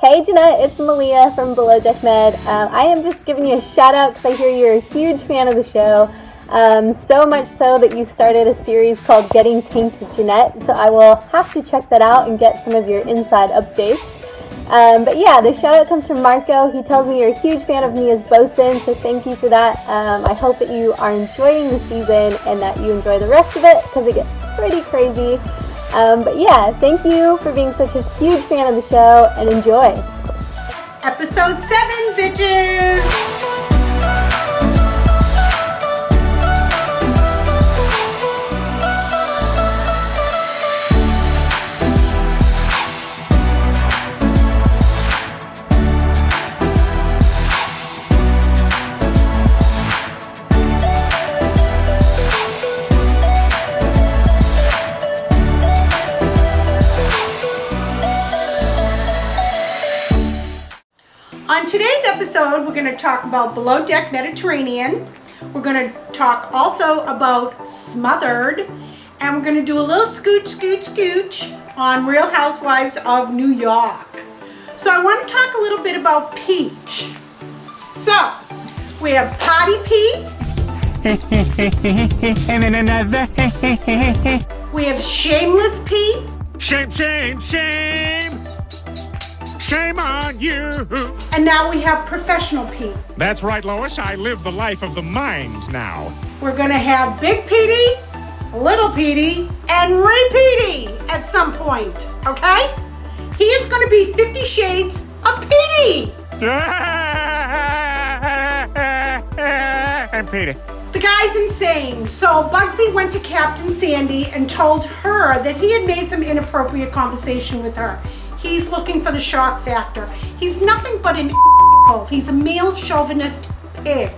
Hey Jeanette, it's Malia from Below Deck Med. I am just giving you a shout out because I hear you're a huge fan of the show. So much so that you started a series called Getting Tanked with Jeanette, so I will have to check that out and get some of your inside updates. But yeah, the shout out comes from Marco. He tells me you're a huge fan of me as bosun, so thank you for that. I hope that you are enjoying the season and that you enjoy the rest of it because it gets pretty crazy. But yeah, thank you for being such a huge fan of the show and enjoy. Episode 7, bitches! On today's episode, we're going to talk about Below Deck Mediterranean. We're going to talk also about Smothered. And we're going to do a little scooch on Real Housewives of New York. So I want to talk a little bit about Pete. So, we have Potty Pete. And then another. We have Shameless Pete. Shame, shame, shame. Shame on you. And now we have Professional Pete. That's right, Lois. I live the life of the mind now. We're going to have Big Petey, Little Petey, and Ray Petey at some point, okay? He is going to be 50 Shades of Petey. And Peter. The guy's insane. So Bugsy went to Captain Sandy and told her that he had made some inappropriate conversation with her. He's looking for the shock factor. He's nothing but an He's a male chauvinist pig.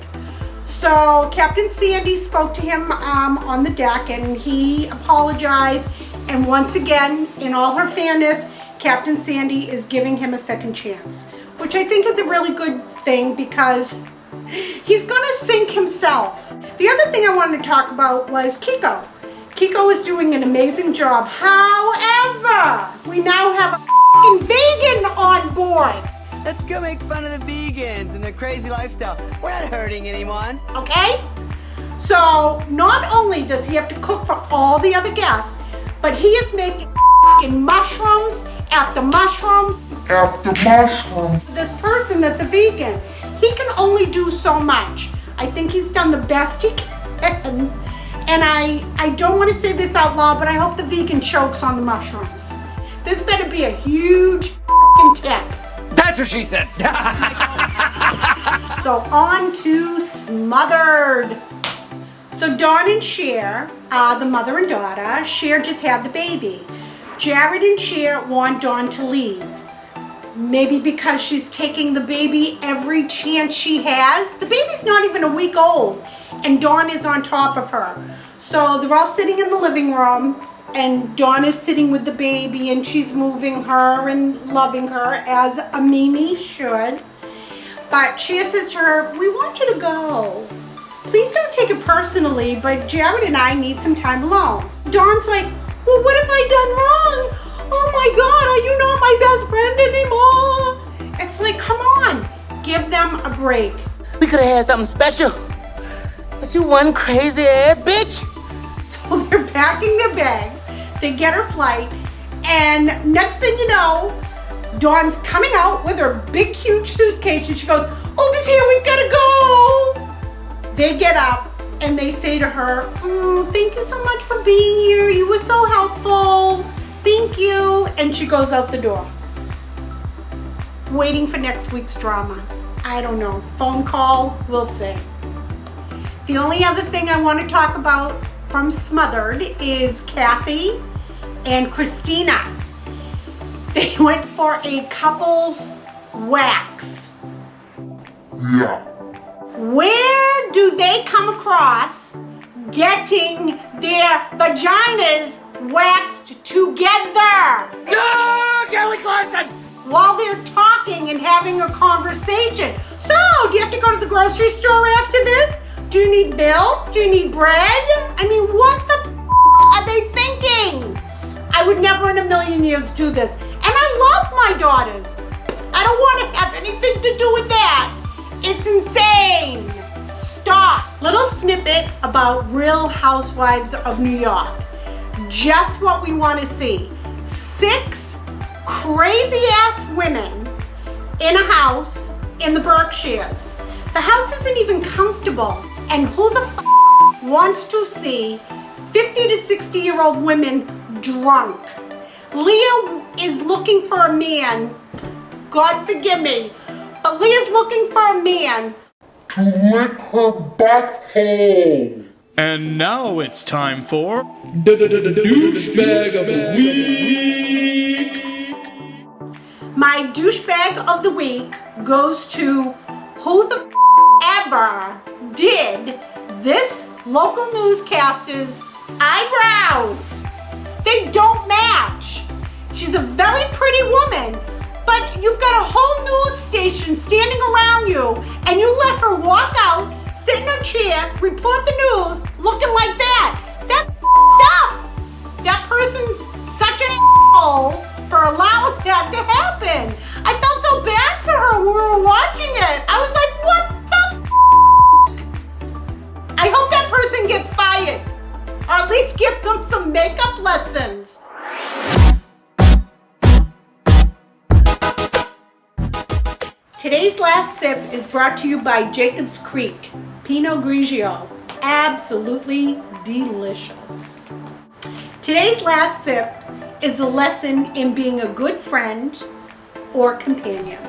So Captain Sandy spoke to him on the deck and he apologized. And once again, in all her fairness, Captain Sandy is giving him a second chance, which I think is a really good thing because he's gonna sink himself. The other thing I wanted to talk about was Kiko. Kiko is doing an amazing job. However, we now have a vegan on board. Let's go make fun of the vegans and their crazy lifestyle. We're not hurting anyone. Okay? So, not only does he have to cook for all the other guests, but he is making mushrooms after mushrooms after mushrooms. This person that's a vegan, he can only do so much. I think he's done the best he can. And I don't want to say this out loud, but I hope the vegan chokes on the mushrooms. This better be a huge tip. That's what she said. So on to Smothered. So Dawn and Cher, the mother and daughter, Cher just had the baby. Jared and Cher want Dawn to leave. Maybe because she's taking the baby every chance she has. The baby's not even a week old, and Dawn is on top of her. So they're all sitting in the living room, and Dawn is sitting with the baby, and she's moving her and loving her as a Mimi should. But Cher says to her, "We want you to go. Please don't take it personally, but Jared and I need some time alone." Dawn's like, "Well, what have I done wrong? Oh my God, are you not my best friend anymore?" It's like, come on, give them a break. We could have had something special, but you one crazy ass bitch. So they're packing their bags, they get her flight, and next thing you know, Dawn's coming out with her big huge suitcase and she goes, "Oba's here, we've gotta go." They get up and they say to her, "Thank you so much for being here, you were so helpful. Thank you." And she goes out the door. Waiting for next week's drama. I don't know. Phone call, we'll see. The only other thing I want to talk about from Smothered is Kathy and Christina. They went for a couple's wax. Yeah. Where do they come across getting their vaginas waxed together? No, Kelly Clarkson! While they're talking and having a conversation. So, do you have to go to the grocery store after this? Do you need milk? Do you need bread? I mean, what the are they thinking? I would never in a million years do this. And I love my daughters. I snippet about Real Housewives of New York. Just what we want to see. 6 crazy ass women in a house in the Berkshires. The house isn't even comfortable. And who the f wants to see 50 to 60-year-old women drunk? Leah is looking for a man. God forgive me. But Leah's looking for a man To lick her butthole. And now it's time for douchebag of the week. My douchebag of the week goes to who the ever did this local newscaster's eyebrows. They don't match. She's a very pretty woman, but you've got a whole news station standing around you, and you let her walk out, sit in her chair, report the news, looking like that. That's up. That person's such an asshole for allowing that to happen. I felt so bad for her when we were watching it. I was like, what the I hope that person gets fired, or at least give them some makeup lessons. Today's last sip is brought to you by Jacob's Creek Pinot Grigio. Absolutely delicious. Today's last sip is a lesson in being a good friend or companion.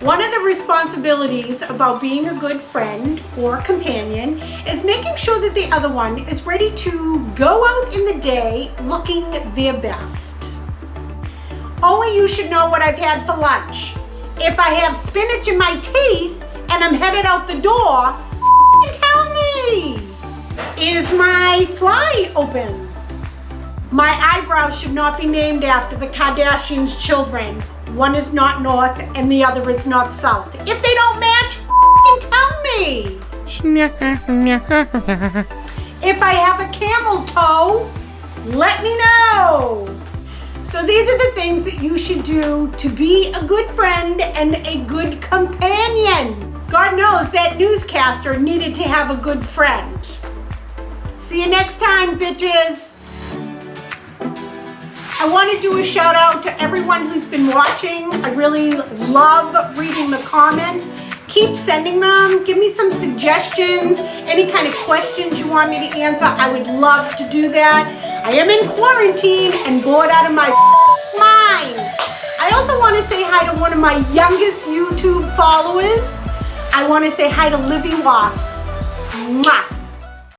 One of the responsibilities about being a good friend or companion is making sure that the other one is ready to go out in the day looking their best. Only you should know what I've had for lunch. If I have spinach in my teeth and I'm headed out the door, tell me. Is my fly open? My eyebrows should not be named after the Kardashians' children. One is not north and the other is not south. If they don't match, tell me. If I have a camel toe, let me know. So these are the things that you should do to be a good friend and a good companion. God knows that newscaster needed to have a good friend. See you next time, bitches. I want to do a shout out to everyone who's been watching. I really love reading the comments. Keep sending them. Give me some suggestions. Any kind of questions you want me to answer, I would love to do that. I am in quarantine and bored out of my mind. I also want to say hi to one of my youngest YouTube followers. I want to say hi to Livy Ross. Mwah.